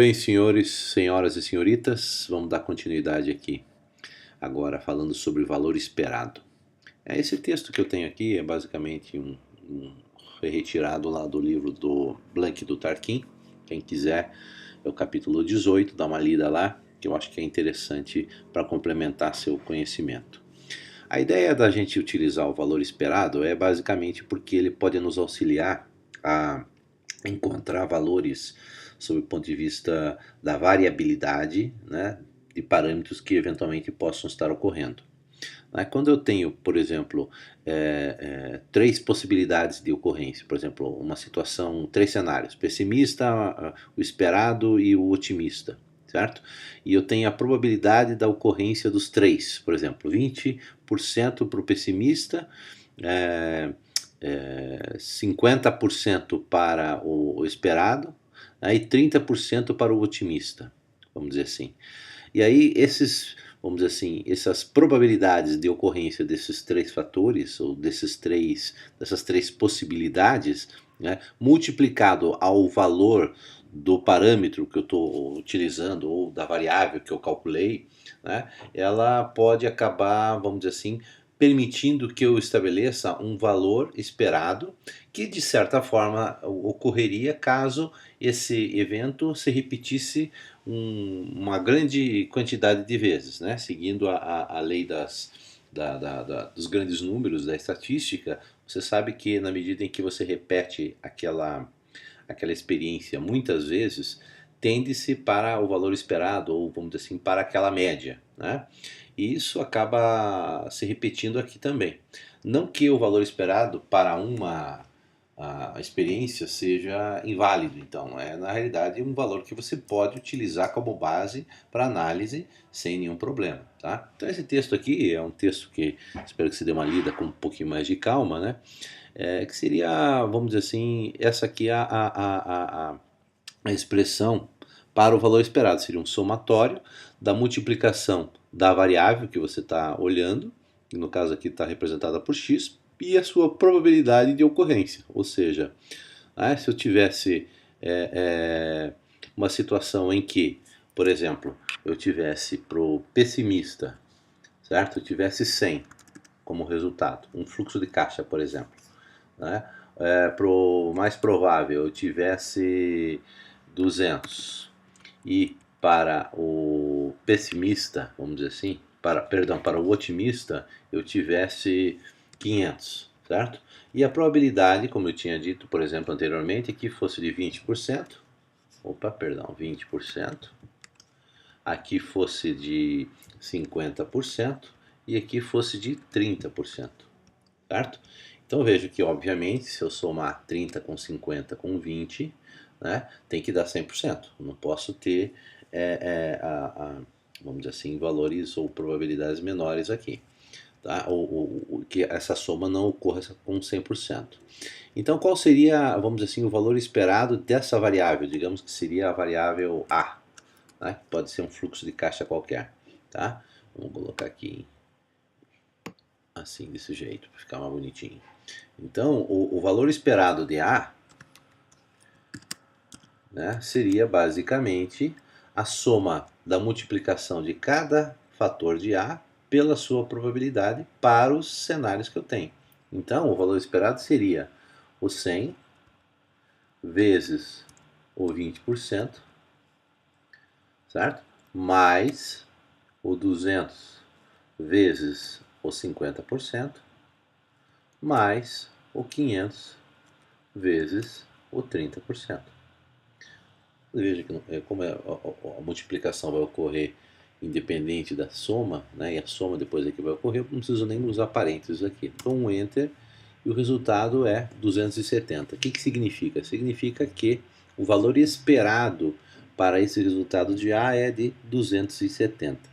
Bem, senhores, senhoras e senhoritas, vamos dar continuidade aqui, agora falando sobre o valor esperado. Esse texto que eu tenho aqui é basicamente foi retirado lá do livro do Blank do Tarquin. Quem quiser, é o capítulo 18, dá uma lida lá, que eu acho que é interessante para complementar seu conhecimento. A ideia da gente utilizar o valor esperado é basicamente porque ele pode nos auxiliar a encontrar valores sob o ponto de vista da variabilidade, né, de parâmetros que eventualmente possam estar ocorrendo. Quando eu tenho, por exemplo, três possibilidades de ocorrência, por exemplo, uma situação, três cenários, pessimista, o esperado e o otimista, certo? E eu tenho a probabilidade da ocorrência dos três, por exemplo, 20% para o pessimista, é, 50% para o esperado, né, e 30% para o otimista, vamos dizer assim. E aí vamos dizer assim, essas probabilidades de ocorrência desses três fatores, ou dessas três possibilidades, né, multiplicado ao valor do parâmetro que eu estou utilizando, ou da variável que eu calculei, né, ela pode acabar, vamos dizer assim, permitindo que eu estabeleça um valor esperado que de certa forma ocorreria caso esse evento se repetisse uma grande quantidade de vezes, né? Seguindo a lei dos grandes números, da estatística. Você sabe que na medida em que você repete aquela experiência muitas vezes, tende-se para o valor esperado, ou vamos dizer assim, para aquela média, né? E isso acaba se repetindo aqui também. Não que o valor esperado para uma a experiência seja inválido, então é na realidade um valor que você pode utilizar como base para análise sem nenhum problema, tá? Então esse texto aqui é um texto que espero que você dê uma lida com um pouquinho mais de calma, né? Que seria, vamos dizer assim, essa aqui é a expressão para o valor esperado, seria um somatório da multiplicação da variável que você está olhando, que no caso aqui está representada por x, e a sua probabilidade de ocorrência. Ou seja, se eu tivesse uma situação em que, por exemplo, eu tivesse para o pessimista, certo? Eu tivesse 100 como resultado, um fluxo de caixa, por exemplo. Para o mais provável, eu tivesse 200 e para o pessimista, vamos dizer assim, para o otimista, eu tivesse 500, certo? E a probabilidade, como eu tinha dito, por exemplo, anteriormente, que fosse de 20%, 20%, aqui fosse de 50% e aqui fosse de 30%, certo? Então vejo que, obviamente, se eu somar 30 com 50 com 20, né, tem que dar 100%. Não posso ter, vamos dizer assim, valores ou probabilidades menores aqui. Tá? Ou que essa soma não ocorra com 100%. Então qual seria, vamos dizer assim, o valor esperado dessa variável? Digamos que seria a variável A, né? Pode ser um fluxo de caixa qualquer. Tá? Vamos colocar aqui assim, desse jeito, para ficar mais bonitinho. Então, o valor esperado de A, né, seria basicamente a soma da multiplicação de cada fator de A pela sua probabilidade para os cenários que eu tenho. Então, o valor esperado seria o 100 vezes o 20%, certo? Mais o 200 vezes o 50%, mais o 500 vezes o 30%. Veja que como a multiplicação vai ocorrer independente da soma, né, e a soma depois aqui vai ocorrer, eu não preciso nem usar parênteses aqui. Então um Enter e o resultado é 270. O que significa? Significa que o valor esperado para esse resultado de A é de 270.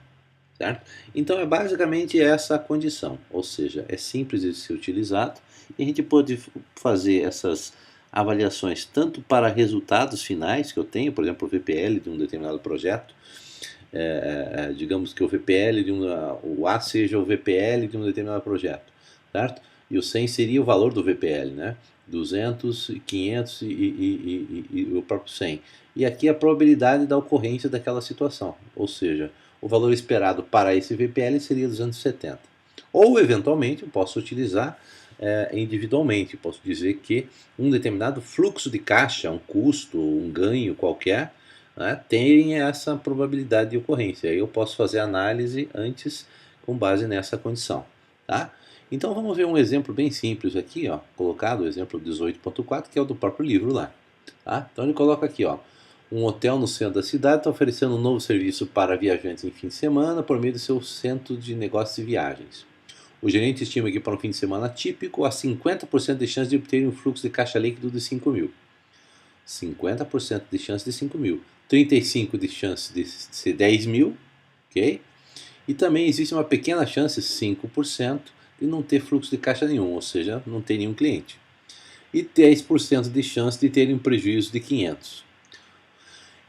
Certo? Então é basicamente essa a condição, ou seja, é simples de ser utilizado e a gente pode fazer essas avaliações tanto para resultados finais que eu tenho, por exemplo, o VPL de um determinado projeto, digamos que o VPL o A seja o VPL de um determinado projeto, certo? E o 100 seria o valor do VPL, né? 200, 500 e o próprio 100. E aqui a probabilidade da ocorrência daquela situação, ou seja, o valor esperado para esse VPL seria 270. Ou, eventualmente, eu posso utilizar individualmente, posso dizer que um determinado fluxo de caixa, um custo, um ganho qualquer, né, tem essa probabilidade de ocorrência. Aí eu posso fazer análise antes com base nessa condição. Tá? Então vamos ver um exemplo bem simples aqui, ó, colocado, o exemplo 18.4, que é o do próprio livro lá. Tá? Então ele coloca aqui, ó, um hotel no centro da cidade está oferecendo um novo serviço para viajantes em fim de semana por meio do seu centro de negócios e viagens. O gerente estima que para um fim de semana típico há 50% de chance de obter um fluxo de caixa líquido de 5 mil. 50% de chance de 5 mil. 35% de chance de ser 10 mil. Ok? E também existe uma pequena chance, 5%, de não ter fluxo de caixa nenhum, ou seja, não ter nenhum cliente. E 10% de chance de ter um prejuízo de 500.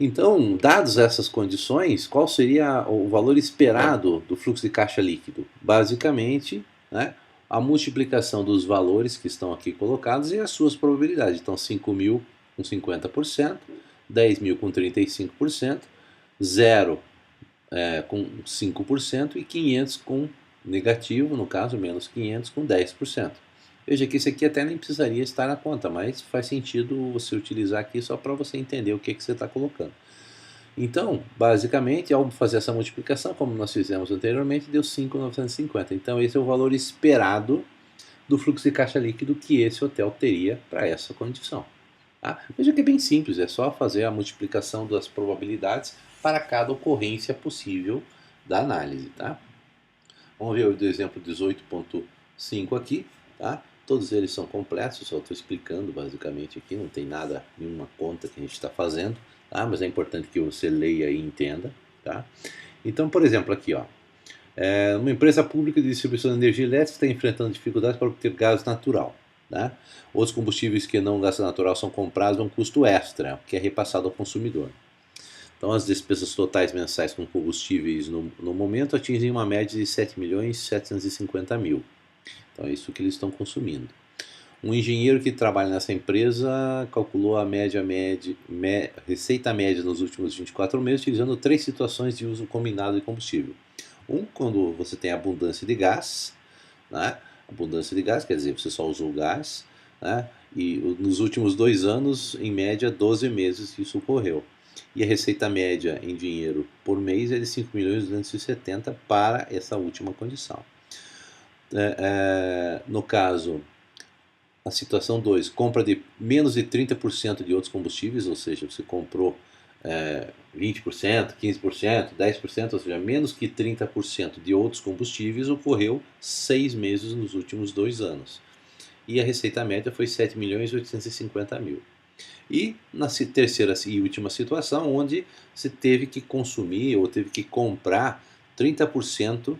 Então, dadas essas condições, qual seria o valor esperado do fluxo de caixa líquido? Basicamente, né, a multiplicação dos valores que estão aqui colocados e as suas probabilidades. Então, 5 mil com 50%, 10 mil com 35%, 0 com 5% e 500 com negativo, no caso, menos 500 com 10%. Veja que isso aqui até nem precisaria estar na conta, mas faz sentido você utilizar aqui só para você entender o que você está colocando. Então, basicamente, ao fazer essa multiplicação, como nós fizemos anteriormente, deu 5.950. Então, esse é o valor esperado do fluxo de caixa líquido que esse hotel teria para essa condição. Tá? Veja que é bem simples, é só fazer a multiplicação das probabilidades para cada ocorrência possível da análise. Tá? Vamos ver o exemplo 18.5 aqui. Tá? Todos eles são completos, só estou explicando basicamente aqui, não tem nada, nenhuma conta que a gente está fazendo, tá? Mas é importante que você leia e entenda. Tá? Então, por exemplo, aqui, ó, uma empresa pública de distribuição de energia elétrica está enfrentando dificuldades para obter gás natural. Tá? Outros combustíveis que não gás natural são comprados a um custo extra, que é repassado ao consumidor. Então, as despesas totais mensais com combustíveis no momento atingem uma média de 7.750.000. Então é isso que eles estão consumindo. Um engenheiro que trabalha nessa empresa calculou a receita média nos últimos 24 meses utilizando 3 situações de uso combinado de combustível. Quando você tem abundância de gás, né? Abundância de gás quer dizer que você só usou gás, né? E nos últimos 2 anos, em média, 12 meses isso ocorreu. E a receita média em dinheiro por mês é de 5.270.000 para essa última condição. No caso, a situação 2, compra de menos de 30% de outros combustíveis, ou seja, você comprou 20%, 15%, 10%, ou seja, menos que 30% de outros combustíveis ocorreu 6 meses nos últimos 2 anos. E a receita média foi 7.850.000. E na terceira e última situação, onde você teve que consumir ou teve que comprar 30%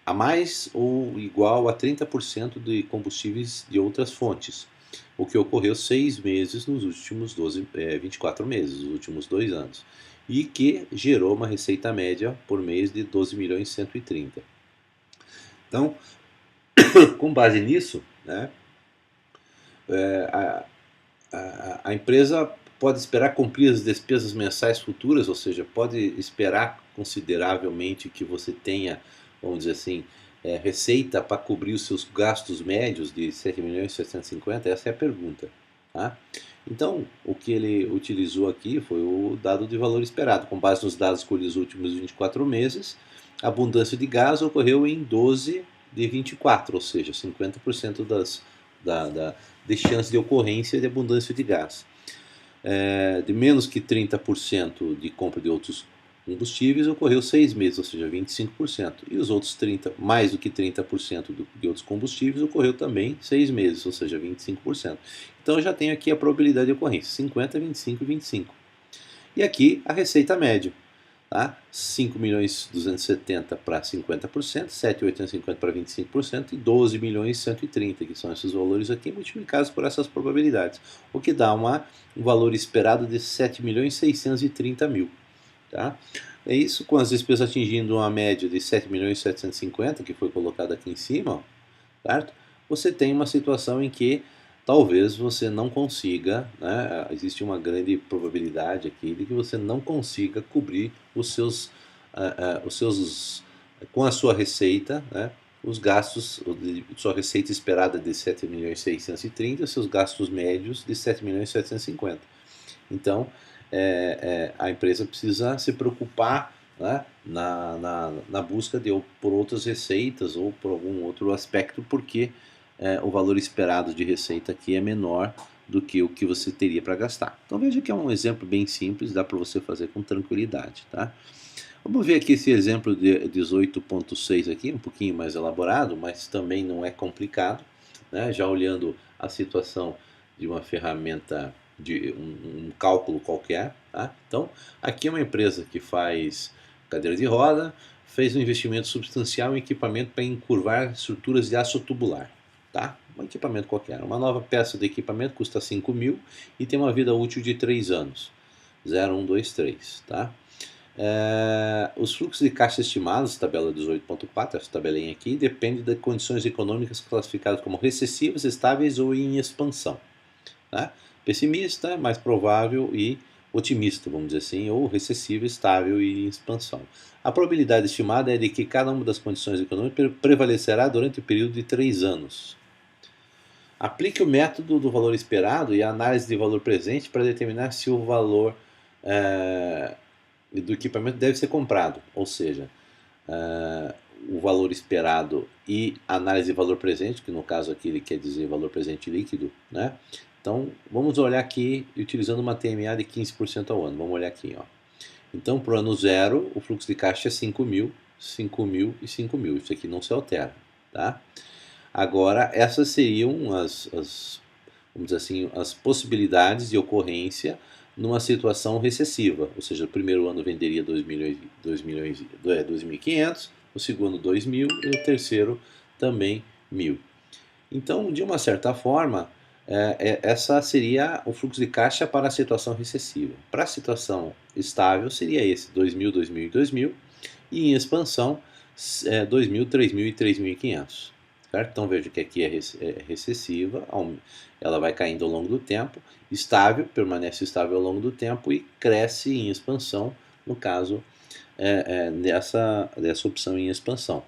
a mais ou igual a 30% de combustíveis de outras fontes, o que ocorreu 6 meses nos últimos 24 meses, nos últimos 2 anos, e que gerou uma receita média por mês de 12.130.000. Então, com base nisso, né, a empresa pode esperar cumprir as despesas mensais futuras, ou seja, pode esperar consideravelmente que você tenha, vamos dizer assim, receita para cobrir os seus gastos médios de 7.750.000? Essa é a pergunta. Tá? Então, o que ele utilizou aqui foi o dado de valor esperado. Com base nos dados colhidos nos últimos 24 meses, a abundância de gás ocorreu em 12 de 24, ou seja, 50% de chance de ocorrência de abundância de gás. De menos que 30% de compra de outros combustíveis ocorreu 6 meses, ou seja, 25%. E os outros 30%, mais do que 30% de outros combustíveis ocorreu também 6 meses, ou seja, 25%. Então eu já tenho aqui a probabilidade de ocorrência, 50, 25 e 25. E aqui a receita média. Tá? 5.270.000 para 50%, 7.850 para 25% e 12.130.000, que são esses valores aqui multiplicados por essas probabilidades, o que dá um valor esperado de 7.630.000. Tá? É isso, com as despesas atingindo uma média de 7.750.000, que foi colocado aqui em cima, ó, certo? você tem uma situação em que talvez você não consiga, né, existe uma grande probabilidade aqui de que você não consiga cobrir com a sua receita, né, os gastos, sua receita esperada de 7.630.000, seus gastos médios de 7.750.000. Então, a empresa precisa se preocupar, né, na busca por outras receitas ou por algum outro aspecto, porque o valor esperado de receita aqui é menor do que o que você teria para gastar. Então veja que é um exemplo bem simples, dá para você fazer com tranquilidade, tá? Vamos ver aqui esse exemplo de 18.6 aqui, um pouquinho mais elaborado, mas também não é complicado, né? Já olhando a situação de uma ferramenta de um cálculo qualquer, tá? Então, aqui é uma empresa que faz cadeira de roda, fez um investimento substancial em equipamento para encurvar estruturas de aço tubular, tá? Um equipamento qualquer. Uma nova peça de equipamento custa 5.000 e tem uma vida útil de 3 anos. 0, 1, 2, 3, tá? Os fluxos de caixa estimados, tabela 18.4, essa tabelinha aqui, depende de condições econômicas classificadas como recessivas, estáveis ou em expansão. Tá? Pessimista, mais provável, e otimista, vamos dizer assim, ou recessivo, estável e em expansão. A probabilidade estimada é de que cada uma das condições econômicas prevalecerá durante o período de 3 anos. Aplique o método do valor esperado e a análise de valor presente para determinar se o valor do equipamento deve ser comprado, ou seja, o valor esperado e análise de valor presente, que no caso aqui ele quer dizer valor presente líquido, né? Então, vamos olhar aqui utilizando uma TMA de 15% ao ano. Vamos olhar aqui, ó. Então, para o ano 0, o fluxo de caixa é 5.000, 5.000 e 5.000. Isso aqui não se altera, tá? Agora, essas seriam vamos dizer assim, as possibilidades de ocorrência numa situação recessiva, ou seja, o primeiro ano venderia 2.500, o segundo 2.000 e o terceiro também 1.000. Então, de uma certa forma, essa seria o fluxo de caixa para a situação recessiva. Para a situação estável seria esse, 2.000, 2.000 e 2.000, e em expansão 2.000, 3.000 e 3.500. Certo? Então veja que aqui é recessiva, ela vai caindo ao longo do tempo, estável, permanece estável ao longo do tempo e cresce em expansão, no caso dessa opção em expansão.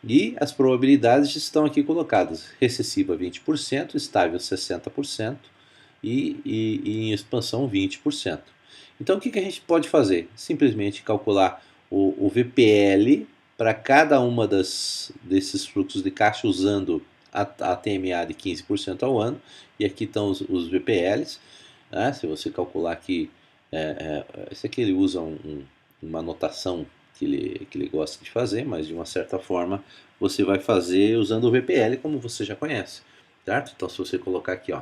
E as probabilidades estão aqui colocadas: recessiva 20%, estável 60% e em expansão 20%. Então o que a gente pode fazer? Simplesmente calcular o VPL para cada uma desses fluxos de caixa usando a TMA de 15% ao ano, e aqui estão os VPLs, né? Se você calcular aqui, esse aqui ele usa uma notação que ele gosta de fazer, mas de uma certa forma você vai fazer usando o VPL como você já conhece, certo? Então se você colocar aqui, ó,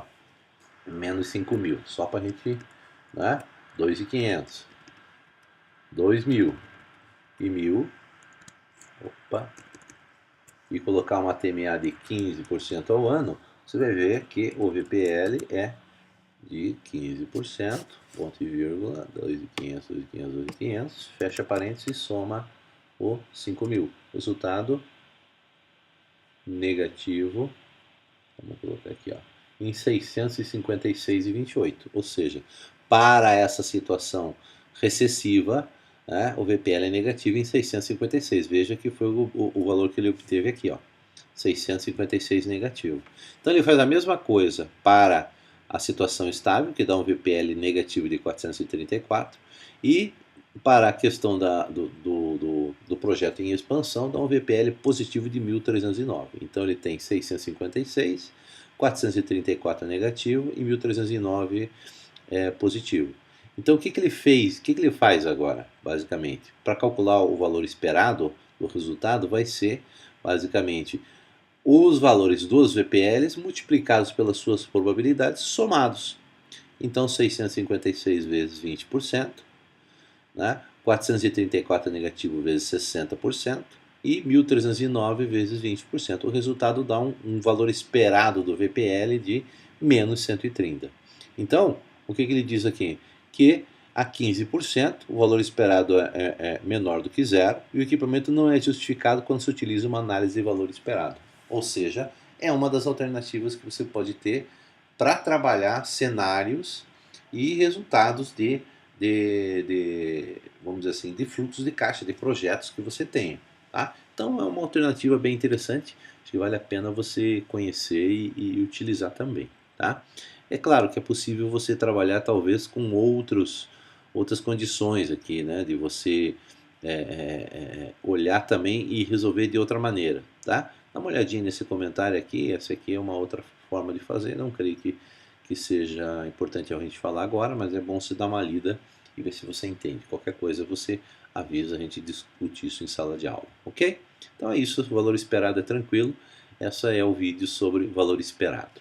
menos 5.000, só para a gente, né? 2.500, 2.000 e 1.000, opa, e colocar uma TMA de 15% ao ano, você vai ver que o VPL é de 15%, ponto e vírgula, 2.500, 2.500, 2.500, fecha parênteses e soma o 5.000. Resultado negativo, vamos colocar aqui, ó, em 656,28. Ou seja, para essa situação recessiva, né, o VPL é negativo em 656. Veja que foi o valor que ele obteve aqui, ó, 656 negativo. Então ele faz a mesma coisa para a situação estável, que dá um VPL negativo de 434, e para a questão do projeto em expansão, dá um VPL positivo de 1.309. Então ele tem 656, 434 negativo e 1.309 positivo. Então o que ele fez? O que ele faz agora, basicamente? Para calcular o valor esperado do resultado, vai ser basicamente os valores dos VPLs multiplicados pelas suas probabilidades somados. Então 656 vezes 20%, né? 434 negativo vezes 60% e 1.309 vezes 20%. O resultado dá um valor esperado do VPL de menos 130. Então, o que ele diz aqui? Que a 15%, o valor esperado é menor do que zero e o equipamento não é justificado quando se utiliza uma análise de valor esperado. Ou seja, é uma das alternativas que você pode ter para trabalhar cenários e resultados vamos dizer assim, de fluxos de caixa, de projetos que você tenha. Tá? Então é uma alternativa bem interessante, acho que vale a pena você conhecer e utilizar também. Tá? É claro que é possível você trabalhar talvez com outras condições aqui, né? De você olhar também e resolver de outra maneira. Tá? Dá uma olhadinha nesse comentário aqui, essa aqui é uma outra forma de fazer, não creio que seja importante a gente falar agora, mas é bom você dar uma lida e ver se você entende. Qualquer coisa você avisa, a gente discute isso em sala de aula, ok? Então é isso, o valor esperado é tranquilo. Essa é o vídeo sobre valor esperado.